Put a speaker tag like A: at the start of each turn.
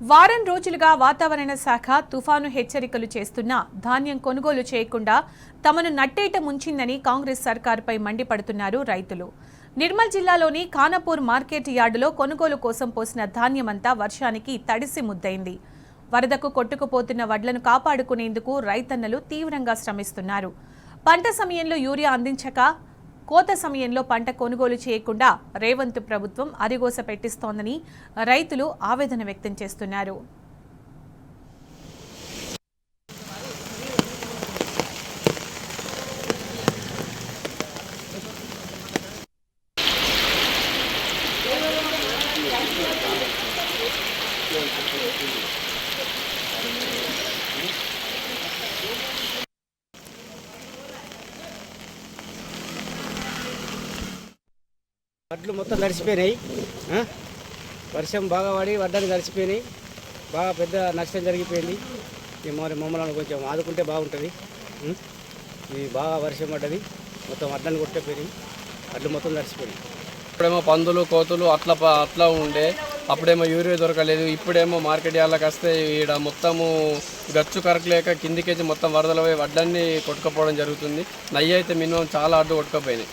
A: వారం రోజులుగా వాతావరణ శాఖ తుఫాను హెచ్చరికలు చేస్తున్నా ధాన్యం కొనుగోలు చేయకుండా తమను నట్టేట ముంచిందని కాంగ్రెస్ సర్కారుపై మండిపడుతున్నారు రైతులు. నిర్మల్ జిల్లాలోని ఖానాపూర్ మార్కెట్ యార్డులో కొనుగోలు కోసం పోసిన ధాన్యమంతా వర్షానికి తడిసి ముద్దైంది. వరదకు కొట్టుకుపోతున్న వడ్లను కాపాడుకునేందుకు రైతన్నలు తీవ్రంగా శ్రమిస్తున్నారు. పంట సమయంలో యూరియా అందించక కోత సమయంలో పంట కొనుగోలు చేయకుండా రేవంత్ ప్రభుత్వం అరిగోస పెట్టిస్తోందని రైతులు ఆవేదన వ్యక్తం చేస్తున్నారు.
B: వడ్లు మొత్తం తడిసిపోయినాయి. వర్షం బాగా పడి వడ్డలు తడిసిపోయినాయి. బాగా పెద్ద నష్టం జరిగిపోయింది. ఈ మమ్మల్ని కొంచెం ఆదుకుంటే బాగుంటుంది. ఇది బాగా వర్షం పడ్డది, మొత్తం వడ్లను కొట్టేపోయినాయి. వడ్లు మొత్తం తడిసిపోయినాయి.
C: ఇప్పుడేమో పందులు కోతులు అట్లా ఉండే, అప్పుడేమో యూరియా దొరకలేదు. ఇప్పుడేమో మార్కెట్ యార్డ్లకు వస్తే ఈడ మొత్తము గచ్చు కరకలేక కిందికేసి మొత్తం వరదలు పోయి వడ్లన్నీ కొట్టుకుపోవడం జరుగుతుంది. నయ్యి అయితే మినిమం చాలా అడ్డు కొట్టుకుపోయినాయి.